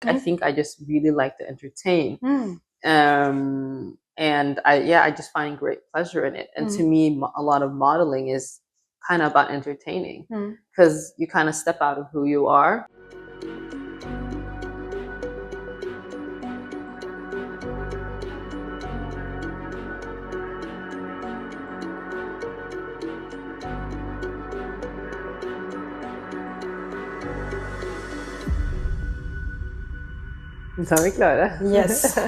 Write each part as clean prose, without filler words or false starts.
I think I just really like to entertain. And I just find great pleasure in it. And to me, a lot of modeling is kind of about entertaining, because you kind of step out of who you are. Yes.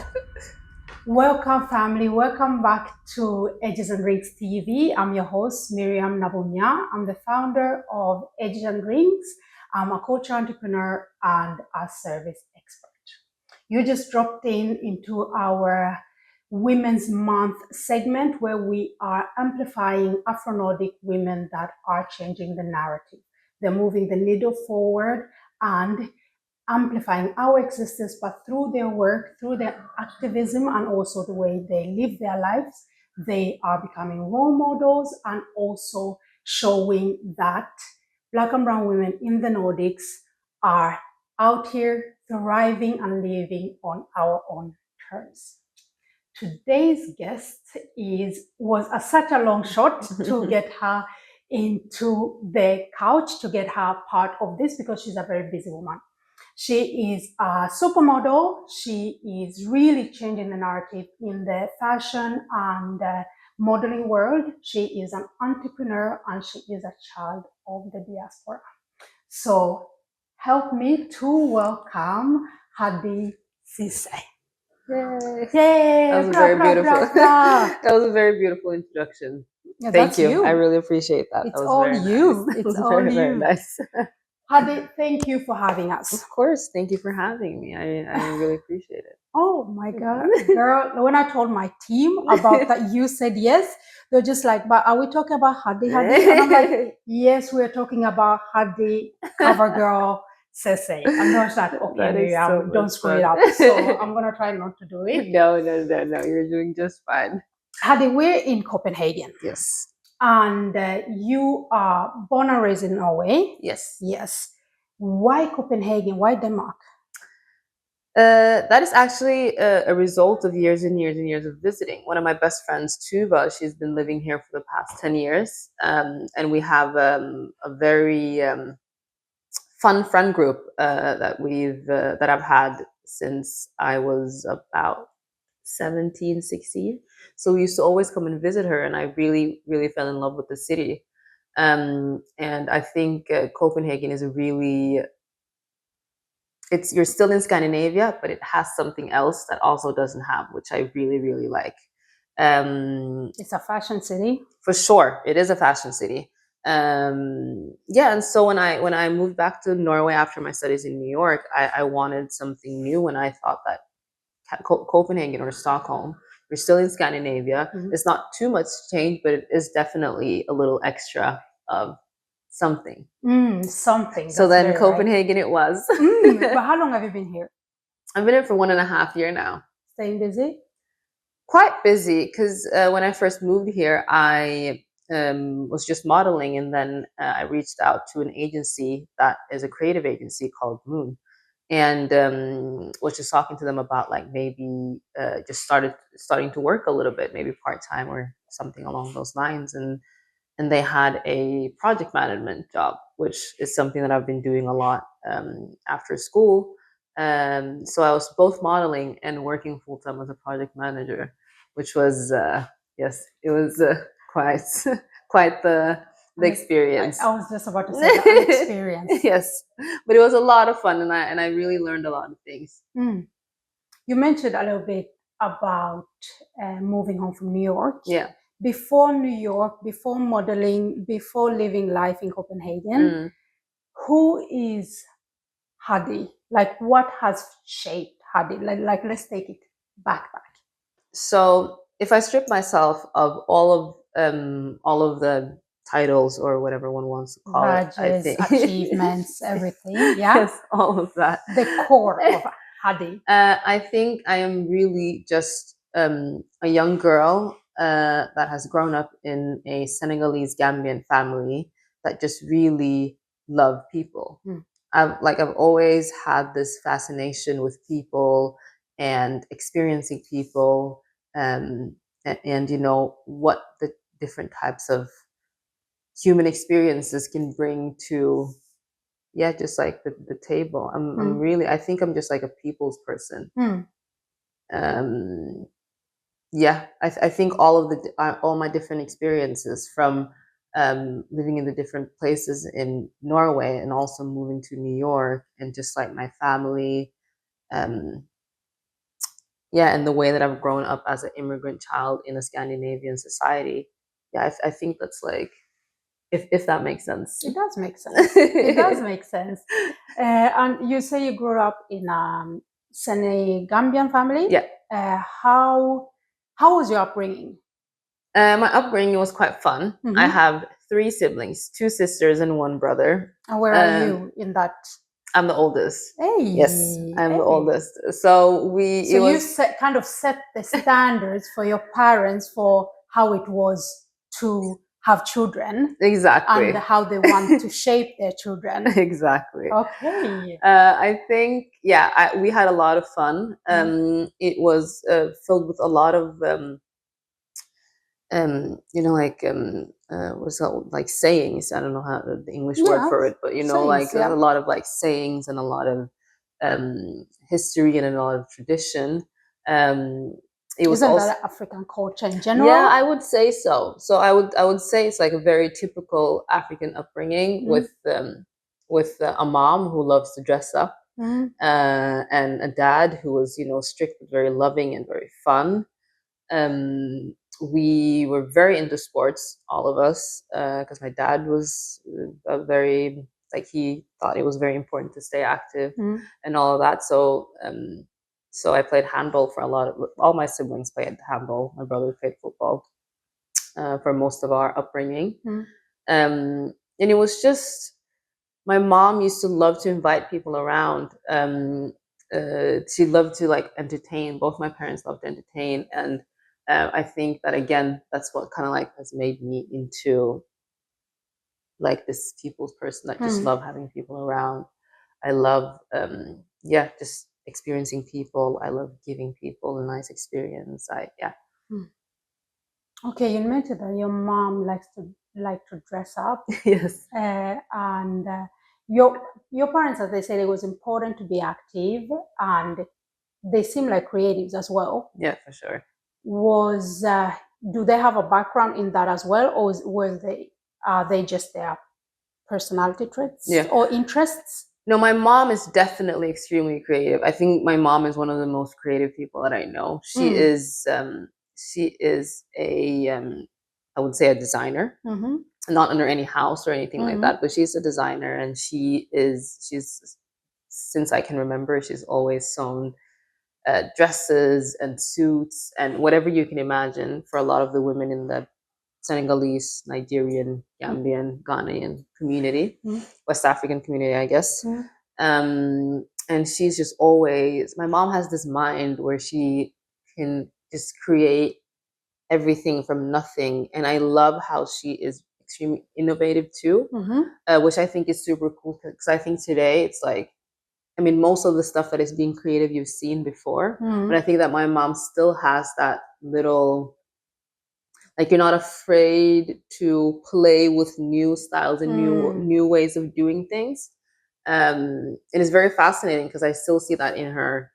Welcome, family. Welcome back to Edges and Rings TV. I'm your host, Miriam Nabunya. I'm the founder of Edges and Rings. I'm a coach, entrepreneur, and a service expert. You just dropped into our Women's Month segment, where we are amplifying Afro-Nordic women that are changing the narrative. They're moving the needle forward and amplifying our existence, but through their work, through their activism, and also the way they live their lives, they are becoming role models and also showing that Black and brown women in the Nordics are out here thriving and living on our own terms. Today's guest was such a long shot to get her into the couch, to get her part of this, because she's a very busy woman. She is a supermodel. She is really changing the narrative in the fashion and modeling world. She is an entrepreneur, and she is a child of the diaspora. So help me to welcome Haddy Ceesay. Yay. Yay. That was very beautiful. That was a very beautiful introduction. Yeah, Thank you. I really appreciate that. It's all you. Nice. It's all very, you. Very nice. Haddy, thank you for having us. Of course. Thank you for having me. I really appreciate it. Oh my God. Girl, when I told my team about that, you said yes. They're just like, but are we talking about Haddy? And I'm like, yes, we're talking about Haddy, cover girl, Ceesay. And I was like, okay, Miriam, don't screw it up. So I'm going to try not to do it. No. You're doing just fine. Haddy, we're in Copenhagen. Yes. And you are born and raised in Norway. Yes. Yes. Why Copenhagen? Why Denmark? That is actually a result of years and years and years of visiting. One of my best friends, Tuva, she's been living here for the past 10 years. And we have a very fun friend group that I've had since I was about 17, 16. So we used to always come and visit her, and I really, really fell in love with the city. And I think Copenhagen is you're still in Scandinavia, but it has something else that also doesn't have, which I really, really like. It's a fashion city. For sure. It is a fashion city. And so when I moved back to Norway after my studies in New York, I wanted something new, and I thought that Copenhagen or Stockholm, we're still in Scandinavia. It's not too much change, but it is definitely a little extra of something. Something. So then Copenhagen it was. But how long have you been here? I've been here for 1.5 years now. Staying busy? Quite busy, because when I first moved here, I was just modeling, and then I reached out to an agency that is a creative agency called Moon, and was just talking to them about like maybe just starting to work a little bit, maybe part-time or something along those lines, and they had a project management job, which is something that I've been doing a lot after school. So I was both modeling and working full-time as a project manager, which was yes, it was quite the experience. I was just about to say the experience. Yes, but it was a lot of fun, and I really learned a lot of things. You mentioned a little bit about moving home from New York. Yeah. Before New York, before modeling, before living life in Copenhagen, who is Haddy? Like, what has shaped Haddy? Like let's take it back. So if I strip myself of all of the titles or whatever one wants to call badges, it, I think achievements, everything. Yeah, yes, all of that. The core of Haddy. I think I am really just a young girl that has grown up in a Senegalese Gambian family that just really love people. I've always had this fascination with people and experiencing people, and you know what the different types of human experiences can bring to, yeah, just like the table. I'm really, I think I'm just like a people's person. Um, yeah, I think all my different experiences from living in the different places in Norway and also moving to New York and just like my family, um, yeah, and the way that I've grown up as an immigrant child in a Scandinavian society. Yeah, I think that's like, if that makes sense. It does make sense. It does make sense. And you say you grew up in a Senegambian family. Yeah. How was your upbringing? My upbringing was quite fun. I have 3 siblings, 2 sisters and 1 brother. And where are you in that? I'm the oldest. Hey, yes, I'm the oldest. So you kind of set the standards for your parents for how it was to have children. Exactly. And how they want to shape their children. Exactly. Okay. I think, yeah, we had a lot of fun. It was filled with a lot of you know, like what's that, like sayings? I don't know how the English word for it, but you know, sayings, like a lot of like sayings and a lot of history and a lot of tradition. It was Isn't also that African culture in general? Yeah, I would say so. So I would say it's like a very typical African upbringing with a mom who loves to dress up, and a dad who was, you know, strict but very loving and very fun. We were very into sports, all of us, because my dad was a very, like, he thought it was very important to stay active and all of that. So so I played handball for all my siblings played handball. My brother played football for most of our upbringing. And it was just, my mom used to love to invite people around. She loved to like entertain. Both my parents loved to entertain. And I think that, again, that's what kind of like has made me into like this people's person that just love having people around. I love, just experiencing people. I love giving people a nice experience. Okay, you mentioned that your mom likes to dress up. Yes. And your parents, as they said, it was important to be active, and they seem like creatives as well. Yeah, for sure. Do they have a background in that as well, or are they just their personality traits or interests? No, my mom is definitely extremely creative. I think my mom is one of the most creative people that I know. She is I would say a designer, not under any house or anything like that, but she's a designer, and she's, since I can remember, she's always sewn dresses and suits and whatever you can imagine for a lot of the women in the Senegalese, Nigerian, Gambian, Ghanaian community, West African community, I guess. And she's just always, my mom has this mind where she can just create everything from nothing. And I love how she is extremely innovative too, which I think is super cool, because I think today it's like, I mean, most of the stuff that is being creative you've seen before, but I think that my mom still has that little, like, you're not afraid to play with new styles and new ways of doing things. It is very fascinating because I still see that in her.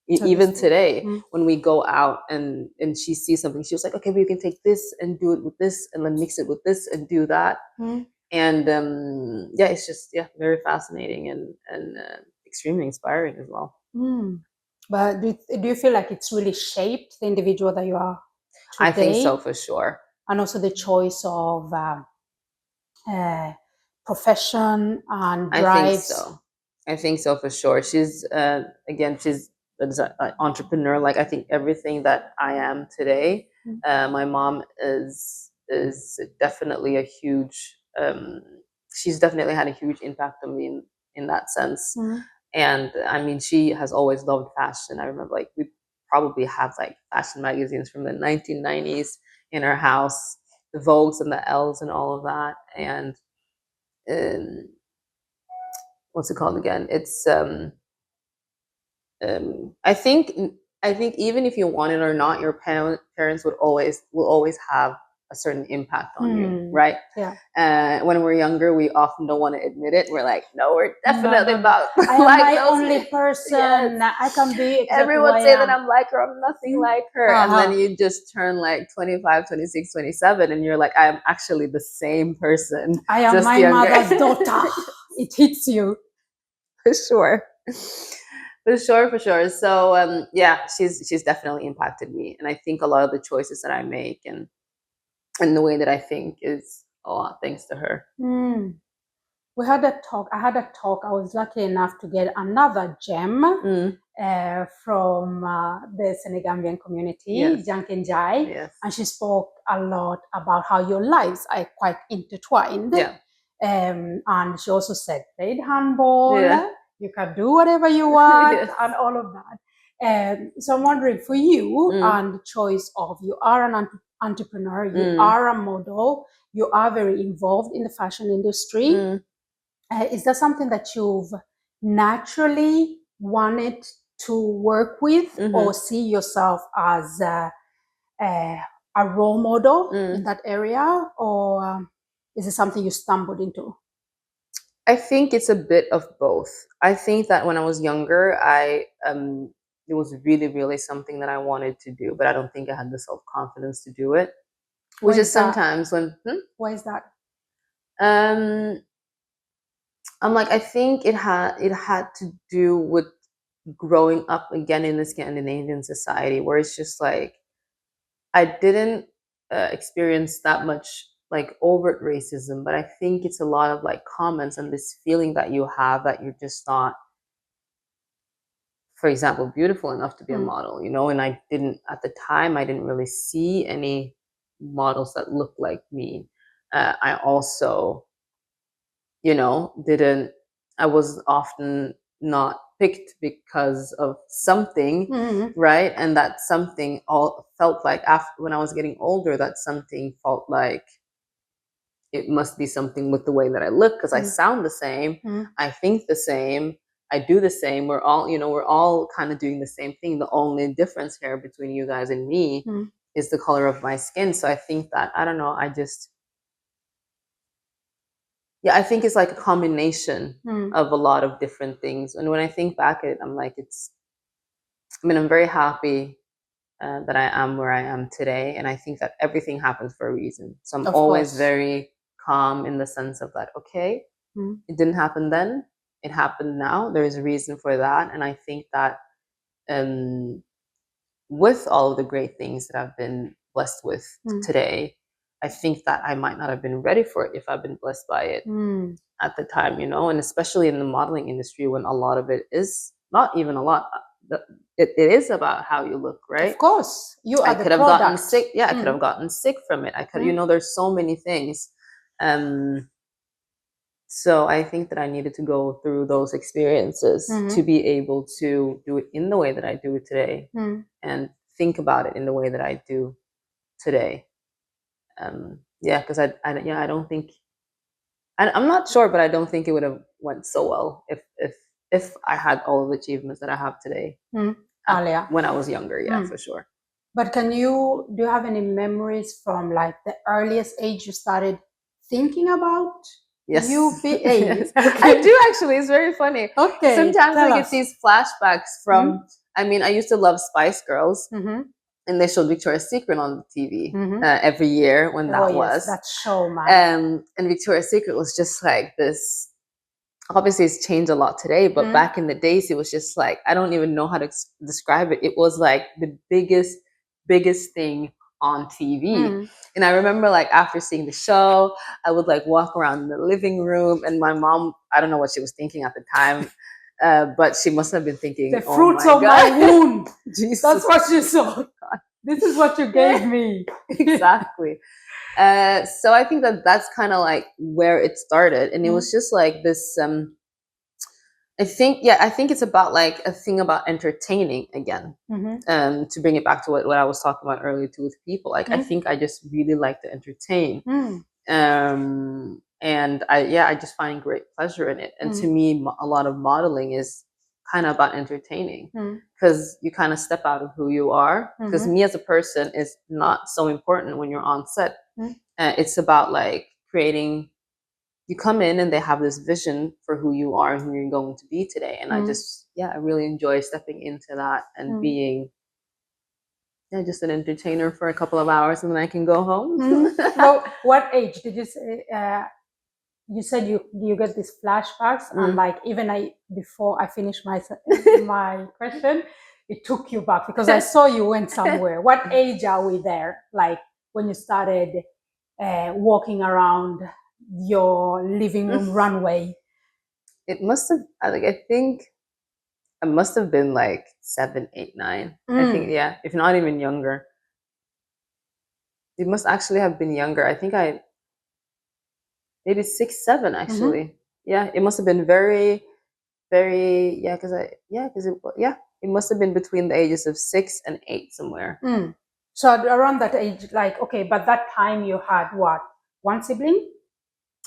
Even today, when we go out and she sees something, she was like, okay, we can take this and do it with this and then mix it with this and do that. And it's just, very fascinating and extremely inspiring as well. But do you feel like it's really shaped the individual that you are today? I think so, for sure. And also the choice of profession and drives. I think so, for sure. She's she's an entrepreneur. Like, I think everything that I am today, my mom is definitely a huge. She's definitely had a huge impact on me in that sense. And I mean, she has always loved fashion. I remember, like, we probably have like fashion magazines from the 1990s in our house, the Vogues and the L's and all of that. And what's it called again? It's I think even if you want it or not, your parents will always have a certain impact on you, right? Yeah. When we're younger, we often don't want to admit it. We're like, no, we're definitely No. about I am like my those only person. Yes. I can be exactly Everyone who say I that am. I'm like her, I'm nothing like her. And then you just turn like 25, 26, 27, and you're like, I'm actually the same person. I am just my younger. mother's daughter. It hits you. For sure. For sure. So yeah, she's definitely impacted me. And I think a lot of the choices that I make and the way that I think is a lot thanks to her. We had a talk. I had a talk. I was lucky enough to get another gem from the Senegambian community, Yes. Jankenjai. Yes. And she spoke a lot about how your lives are quite intertwined. Yeah. And she also said, played handball. Yeah. You can do whatever you want Yes. and all of that. So I'm wondering for you and the choice of you are an entrepreneur, you are a model, you are very involved in the fashion industry. Is that something that you've naturally wanted to work with or see yourself as a role model in that area, or is it something you stumbled into? I think it's a bit of both. I think that when I was younger, it was really, really something that I wanted to do, but I don't think I had the self-confidence to do it. Which is sometimes when... Why is that? I'm like, I think it had to do with growing up again in the Scandinavian society, where it's just like I didn't experience that much like overt racism, but I think it's a lot of like comments and this feeling that you have that you're just not, for example, beautiful enough to be a model, you know. And I didn't, at the time, I didn't really see any models that looked like me. I also, you know, I was often not picked because of something, right? And that something all felt like, after when I was getting older, that something felt like it must be something with the way that I look, because I sound the same, I think the same, I do the same. We're all kind of doing the same thing. The only difference here between you guys and me is the color of my skin. So I think that, I don't know, I think it's like a combination of a lot of different things. And when I think back at it, I'm like, I'm very happy that I am where I am today. And I think that everything happens for a reason. So I'm always very calm in the sense of that, okay, it didn't happen then, it happened now. There is a reason for that. And I think that with all of the great things that I've been blessed with today, I think that I might not have been ready for it if I've been blessed by it at the time, you know. And especially in the modeling industry, when a lot of it is not even a lot, it is about how you look, right? Of course, I could have gotten sick. Yeah, I could have gotten sick from it. I could, you know, there's so many things. So I think that I needed to go through those experiences to be able to do it in the way that I do it today and think about it in the way that I do today. Because I don't think, I'm not sure, but I don't think it would have went so well if I had all of the achievements that I have today when I was younger. Yeah, for sure. But do you have any memories from like the earliest age you started thinking about? Yes. Okay. I do actually. It's very funny. Okay. Sometimes I get these flashbacks from, I used to love Spice Girls. And they showed Victoria's Secret on the TV every year when that was. That show, man. And Victoria's Secret was just like this. Obviously, it's changed a lot today, but back in the days, it was just like, I don't even know how to describe it. It was like the biggest thing on TV. And I remember like after seeing the show, I would like walk around the living room, and my mom, I don't know what she was thinking at the time. But she must have been thinking, the fruits of my womb. Jesus. That's what she saw. God. This is what you gave me. Exactly. So I think that that's kind of like where it started. And it was just like this, I think it's about like a thing about entertaining again. To bring it back to what I was talking about earlier too with people. Like, I think I just really like to entertain. and I just find great pleasure in it. And to me, a lot of modeling is kind of about entertaining, because you kind of step out of who you are. Because me as a person is not so important when you're on set. It's about like creating. You come in and they have this vision for who you are and who you're going to be today. And I really enjoy stepping into that and being just an entertainer for a couple of hours, and then I can go home. Well, what age did you say? You said you get these flashbacks, and like even before I finished my question, it took you back because I saw you went somewhere. What age are we there? Like when you started walking around your living room runway? It must have, I think I must have been like 7, 8, 9. I think, if not even younger. It must actually have been younger. I think maybe 6, 7 actually. Yeah, it must have been very, very, it must have been between the ages of 6 and 8 somewhere. So around that age, like, okay, but that time you had what? One sibling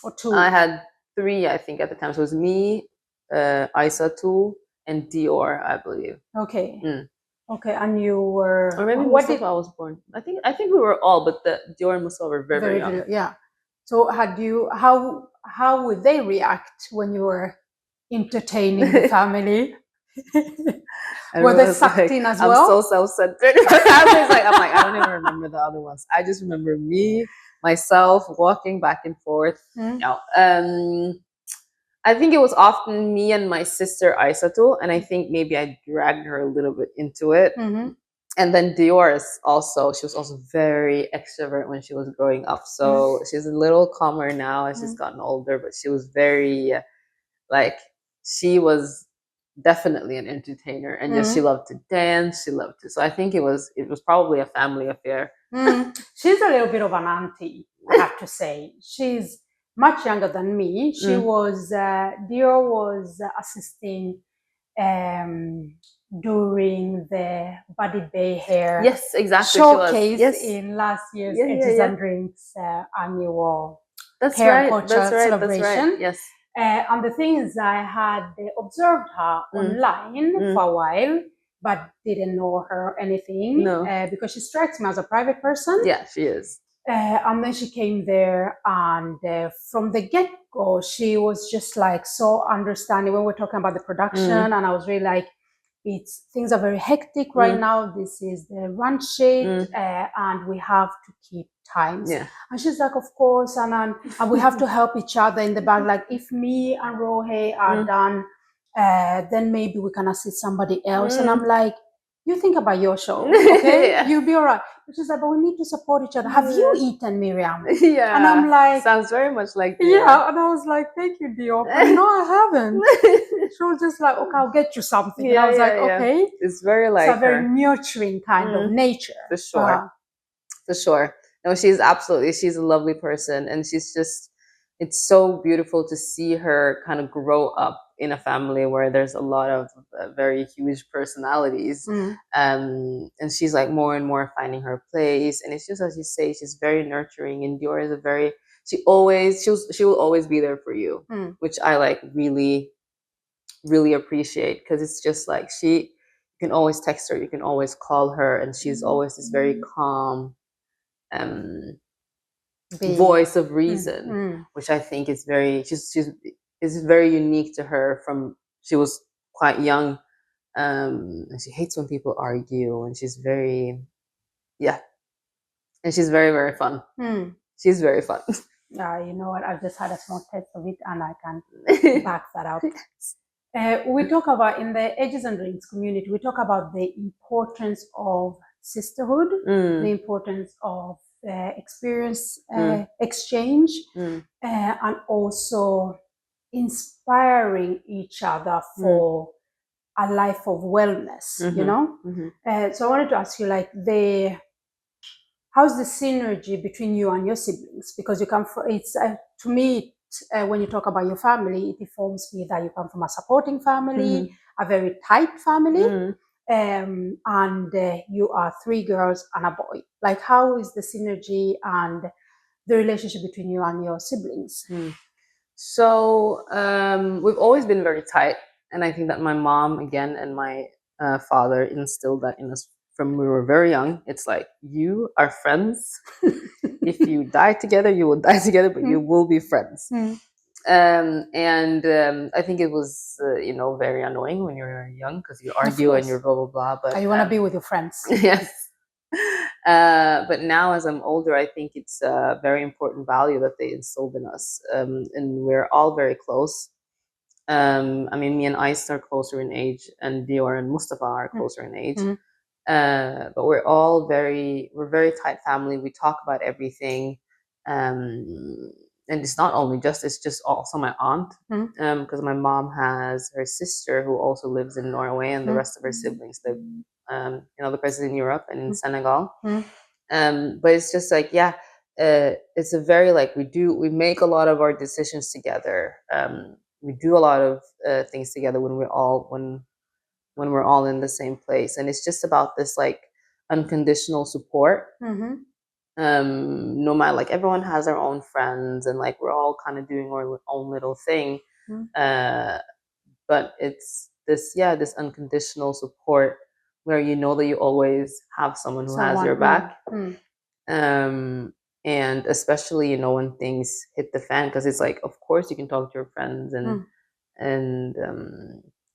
or 2? I had 3, I think, at the time. So it was me, Isa 2, and Dior, I believe. Okay. Okay, and you were, or maybe Mustafa was born. I think we were all, but the Dior and Mustafa were very young. Yeah. So how would they react when you were entertaining the family? Were they sucked in as well? I'm so self-centered. I don't even remember the other ones. I just remember me, myself, walking back and forth. I think it was often me and my sister Aisatu, and I think maybe I dragged her a little bit into it. And then Dior she was also very extrovert when she was growing up. So she's a little calmer now as she's gotten older, but she was very, she was definitely an entertainer, and she loved to dance. So I think it was probably a family affair. She's a little bit of an auntie, I have to say. She's much younger than me. She was, Dior was assisting during the Buddy Bay hair showcase in last year's Edges and Drinks annual hair culture celebration. Yes. And the thing is, I had observed her online for a while, but didn't know her anything because she strikes me as a private person. Yeah, she is. And then she came there, and from the get-go, she was just like so understanding when we're talking about the production. And I was really like, things are very hectic right now. This is the run sheet, and we have to keep times. And she's like, of course, and we have to help each other in the back. Like if me and Rohe are done, then maybe we can assist somebody else. And I'm like, you think about your show, okay? You'll be all right. But she's like, but we need to support each other. Have you eaten, Miriam? Yeah. And I'm like, sounds very much like Dior. Yeah. And I was like, thank you, Dior. But no, I haven't. She was just like, okay, I'll get you something. And I was like, okay. It's very like it's a very nurturing kind of nature. For sure. For sure. No, she's a lovely person. And she's just, it's so beautiful to see her kind of grow up in a family where there's a lot of very huge personalities. And she's like more and more finding her place. And it's just, as you say, she's very nurturing. And Dior is she will always be there for you, which I like really, really appreciate, because it's just like you can always text her, you can always call her, and she's always this very calm voice of reason, which I think is very, is very unique to her from, she was quite young, and she hates when people argue, and she's very, and she's very, very fun. She's very fun. You know what, I've just had a small taste of it, and I can back that up. We talk about, in the Edges and Rings community, we talk about the importance of sisterhood, the importance of experience exchange, and also inspiring each other for a life of wellness, you know? So I wanted to ask you, like, how's the synergy between you and your siblings? Because you come from, it's, to me, when you talk about your family, it informs me that you come from a supporting family, a very tight family, and you are 3 girls and a boy. Like, how is the synergy, and the relationship between you and your siblings? So we've always been very tight, and I think that my mom again and my father instilled that in us from we were very young. It's like, you are friends. If you die together, you will die together, but you will be friends. I think it was very annoying when you're young, because you argue and you're blah blah blah. But you want to be with your friends. Yes. But now, as I'm older, I think it's a very important value that they instilled in us, and we're all very close. I mean, me and Ice are closer in age, and Dior and Mustafa are closer in age. But we're very tight family. We talk about everything, and it's not only it's just also my aunt, because my mom has her sister who also lives in Norway, and the rest of her siblings live, the person in Europe and in Senegal. But it's just like, it's a very we make a lot of our decisions together. We do a lot of things together when we're all in the same place, and it's just about this unconditional support. No matter, everyone has their own friends, and we're all kind of doing our own little thing. But it's this unconditional support where you know that you always have someone who has your back. And especially when things hit the fan, because it's of course you can talk to your friends and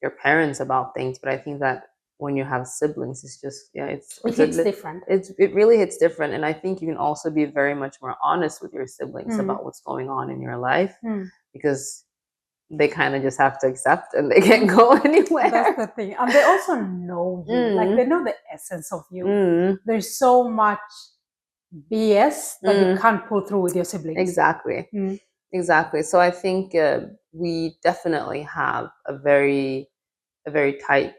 your parents about things, but I think that when you have siblings, it's just it hits different. It really hits different, and I think you can also be very much more honest with your siblings about what's going on in your life, because they kind of just have to accept, and they can't go anywhere. That's the thing, and they also know you, they know the essence of you. There's so much BS that you can't pull through with your siblings. Exactly. So I think we definitely have a very tight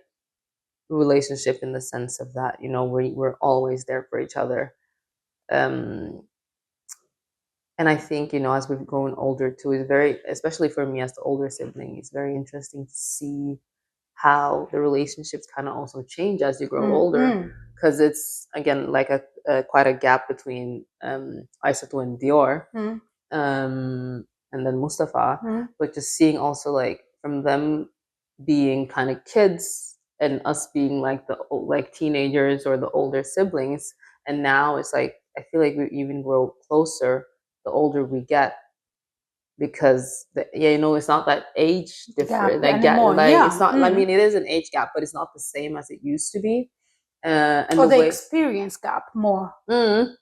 relationship, in the sense of that we're always there for each other. And I think as we've grown older too, it's especially for me as the older sibling, it's very interesting to see how the relationships kind of also change as you grow older, because it's again quite a gap between Aissatou and Dior, and then Mustafa, but just seeing also from them being kind of kids and us being the teenagers or the older siblings, and now it's I feel like we even grow closer the older we get, because it's not that age difference it's not I mean, it is an age gap, but it's not the same as it used to be, and the experience gap more, for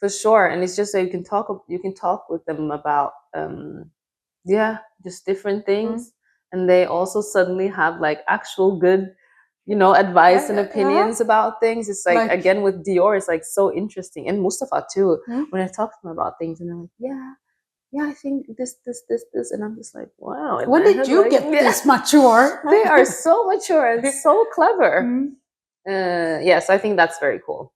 sure. And it's just you can talk with them about just different things, and they also suddenly have actual good advice and opinions about things. It's again with Dior, it's so interesting, and Mustafa too, when I talk to them about things, and they're like, I think this, and I'm just like, wow. When did you get this mature? They are so mature and so clever. So I think that's very cool.